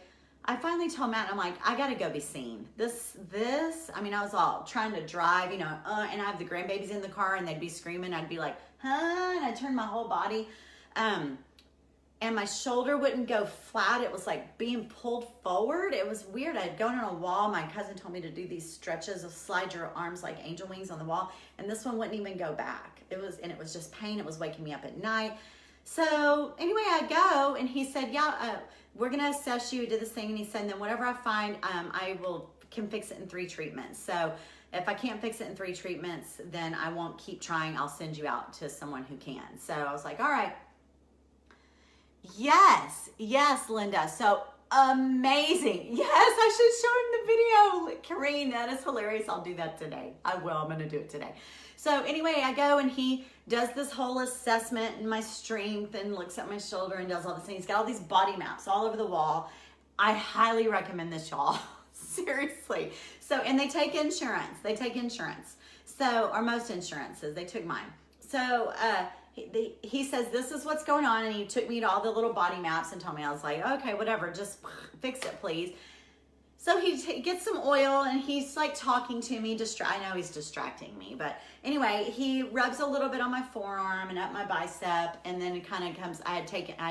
finally told Matt, I'm like, I gotta go be seen. I was all trying to drive, and I have the grandbabies in the car, and they'd be screaming. I'd be like, huh, and I'd turn my whole body, and my shoulder wouldn't go flat. It was like being pulled forward. It was weird. I'd gone on a wall. My cousin told me to do these stretches of slide your arms like angel wings on the wall, and this one wouldn't even go back. It was just pain. It was waking me up at night. So anyway, I go and he said, yeah, we're gonna assess you, do this thing. And he said, and then whatever I find, can fix it in 3 treatments. So if I can't fix it in 3 treatments, then I won't keep trying. I'll send you out to someone who can. So I was like, all right. Yes, Linda. So amazing. Yes, I should show him the video. Kareen, that is hilarious. I'll do that today. I will. I'm going to do it today. So anyway, I go and he does this whole assessment and my strength and looks at my shoulder and does all this thing. He's got all these body maps all over the wall. I highly recommend this, y'all. Seriously. So, and they take insurance. So, or most insurances, they took mine. So, he says, this is what's going on. And he took me to all the little body maps and told me, I was like, okay, whatever, just fix it, please. So he gets some oil and he's like talking to me. I know he's distracting me, but anyway, he rubs a little bit on my forearm and up my bicep. And then it kind of comes, I had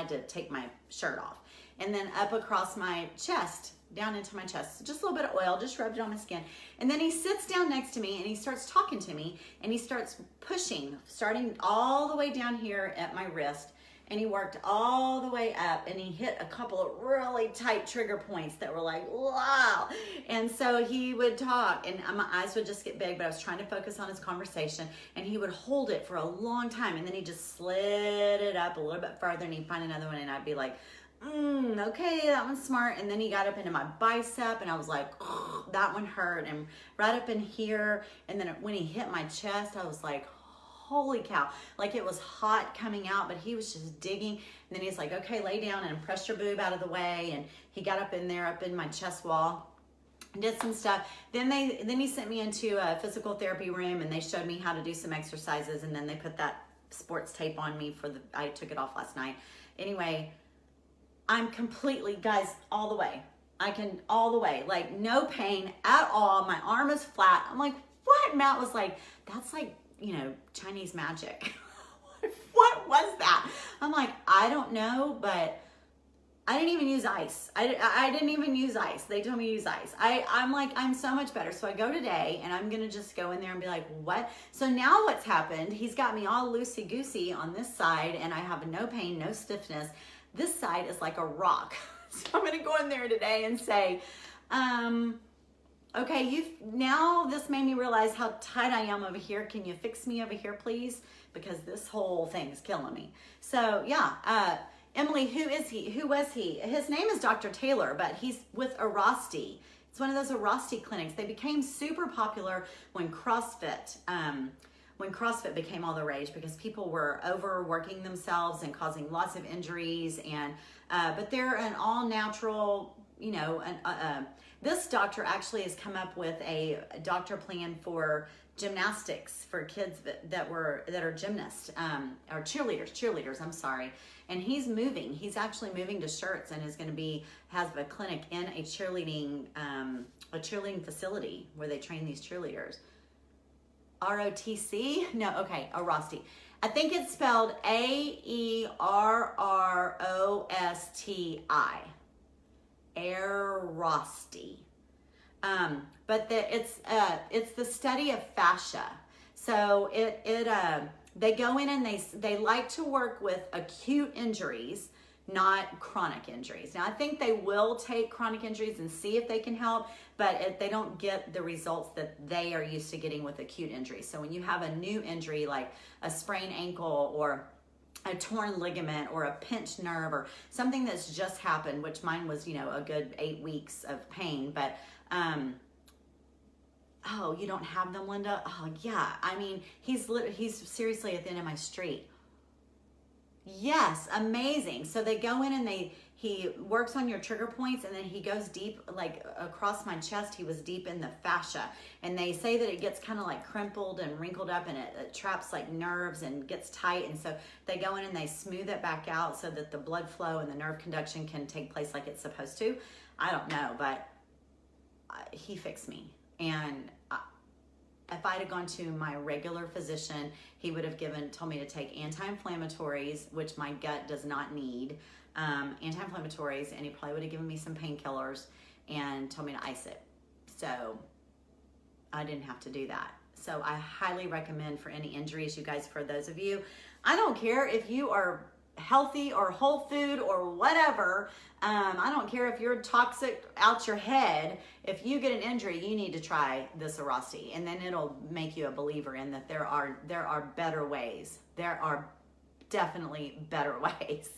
to take my shirt off and then up across my chest, down into my chest. Just a little bit of oil, just rubbed it on my skin. And then he sits down next to me and he starts talking to me and he starts pushing, starting all the way down here at my wrist. And he worked all the way up and he hit a couple of really tight trigger points that were like, wow. And so he would talk and my eyes would just get big, but I was trying to focus on his conversation and he would hold it for a long time. And then he just slid it up a little bit further and he'd find another one and I'd be like, okay, that one's smart. And then he got up into my bicep and I was like, oh, that one hurt. And right up in here. And then when he hit my chest, I was like, holy cow. Like it was hot coming out, but he was just digging. And then he's like, okay, lay down and press your boob out of the way. And he got up in there, up in my chest wall, and did some stuff. Then he sent me into a physical therapy room and they showed me how to do some exercises. And then they put that sports tape on me I took it off last night. Anyway, I'm completely, guys, all the way. All the way, like no pain at all. My arm is flat. I'm like, what? Matt was like, that's like, Chinese magic. What was that? I'm like, I don't know, but I didn't even use ice. I didn't even use ice. They told me to use ice. I'm like, I'm so much better. So I go today and I'm going to just go in there and be like, what? So now what's happened, he's got me all loosey-goosey on this side and I have no pain, no stiffness. This side is like a rock. So I'm going to go in there today and say, okay, now this made me realize how tight I am over here. Can you fix me over here, please? Because this whole thing is killing me. So yeah, Emily, who is he? Who was he? His name is Dr. Taylor, but he's with Arasti. It's one of those Arasti clinics. They became super popular when CrossFit became all the rage because people were overworking themselves and causing lots of injuries. And but they're an all natural, this doctor actually has come up with a doctor plan for gymnastics for kids that are gymnasts or cheerleaders. I'm sorry. And he's actually moving to Shirts and has a clinic in a cheerleading facility where they train these cheerleaders. ROTC? No, okay, Arasti. I think it's spelled AERROSTI. Arasti. But it's the study of fascia. So they go in and they like to work with acute injuries, not chronic injuries. Now I think they will take chronic injuries and see if they can help, but they don't get the results that they are used to getting with acute injuries. So when you have a new injury like a sprained ankle or a torn ligament or a pinched nerve or something that's just happened, which mine was, a good 8 weeks of pain, but oh, you don't have them, Linda? Oh yeah, I mean, he's seriously at the end of my street. Yes, amazing. So they go in and he works on your trigger points and then he goes deep, like across my chest, he was deep in the fascia. And they say that it gets kind of like crimpled and wrinkled up and it traps like nerves and gets tight. And so they go in and they smooth it back out so that the blood flow and the nerve conduction can take place like it's supposed to. I don't know, but he fixed me. And if I'd have gone to my regular physician, he would have told me to take anti-inflammatories, which my gut does not need, anti-inflammatories, and he probably would have given me some painkillers and told me to ice it. So I didn't have to do that. So I highly recommend for any injuries, you guys, for those of you, I don't care if you are healthy or whole food or whatever. I don't care if you're toxic out your head. If you get an injury, you need to try this Arasti, and then it'll make you a believer in that there are better ways. There are definitely better ways.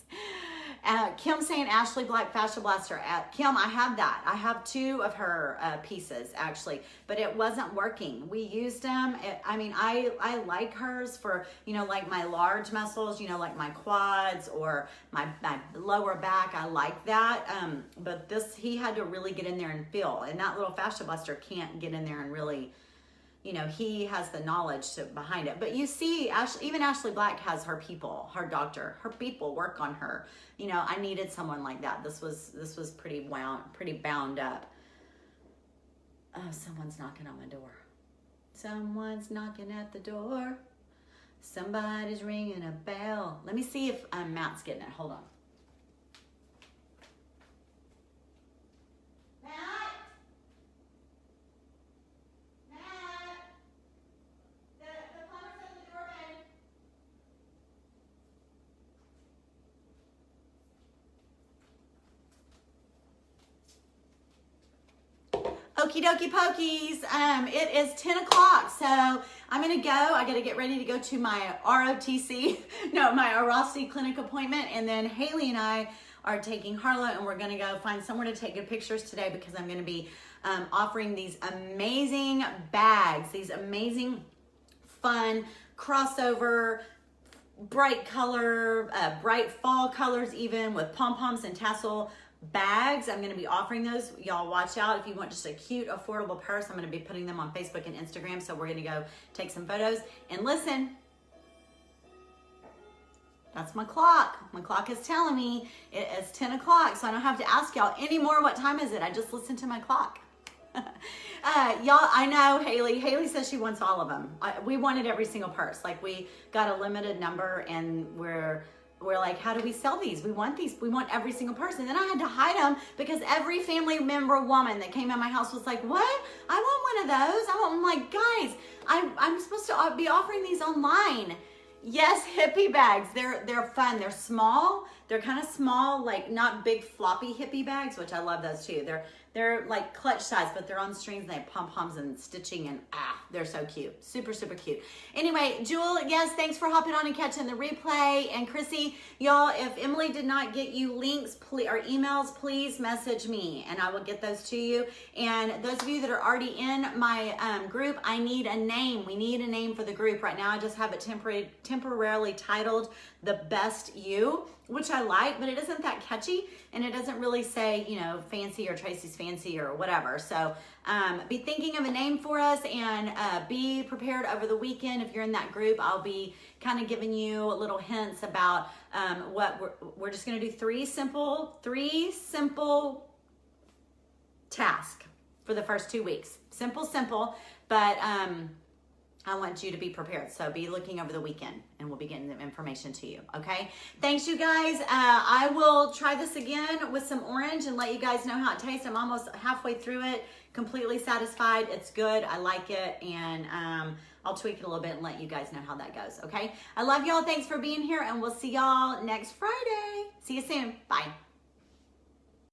Kim saying Ashley Black Fascia Blaster. Kim, I have that. I have 2 of her pieces actually, but it wasn't working. We used them. I like hers for, like my large muscles, like my quads or my lower back. I like that. But this, he had to really get in there and feel, and that little Fascia Blaster can't get in there and really, he has the knowledge behind it. But you see, even Ashley Black has her people, her doctor, her people work on her. I needed someone like that. This was pretty bound up. Oh, someone's knocking on my door. Someone's knocking at the door. Somebody's ringing a bell. Let me see if Matt's getting it. Hold on. Okie dokie pokies. It is 10 o'clock, so I'm gonna go. I gotta get ready to go to my ROTC, no, my Arasti clinic appointment, and then Haley and I are taking Harlow, and we're gonna go find somewhere to take good pictures today because I'm gonna be offering these amazing bags, these amazing, fun crossover, bright color, bright fall colors, even with pom-poms and tassel bags. I'm going to be offering those. Y'all watch out if you want just a cute, affordable purse. I'm going to be putting them on Facebook and Instagram. So we're going to go take some photos. And listen, that's my clock. My clock is telling me it is 10 o'clock. So I don't have to ask y'all anymore what time is it. I just listened to my clock. Y'all, I know Haley says she wants all of them. We wanted every single purse. Like, we got a limited number, and we're like, how do we sell these? We want these. We want every single purse. And then I had to hide them because every family member woman that came in my house was like, what? I want one of those. I'm like, guys, I'm supposed to be offering these online. Yes, hippie bags. They're fun. They're small. They're kind of small, like not big floppy hippie bags, which I love those too. They're like clutch size, but they're on strings and they have pom-poms and stitching, and they're so cute. Super, super cute. Anyway, Jewel, yes, thanks for hopping on and catching the replay. And Chrissy, y'all, if Emily did not get you links or emails, please message me and I will get those to you. And those of you that are already in my group, I need a name. We need a name for the group. Right now, I just have it temporarily titled The Best You, which I like, but it isn't that catchy, and it doesn't really say, fancy or Tracy's fancy or whatever. So be thinking of a name for us, and be prepared over the weekend. If you're in that group, I'll be kind of giving you little hints about what we're just going to do. Three simple tasks for the first 2 weeks. Simple, but I want you to be prepared. So be looking over the weekend, and we'll be getting the information to you. Okay. Thanks, you guys. I will try this again with some orange and let you guys know how it tastes. I'm almost halfway through it, completely satisfied. It's good. I like it. And I'll tweak it a little bit and let you guys know how that goes. Okay. I love y'all. Thanks for being here, and we'll see y'all next Friday. See you soon. Bye.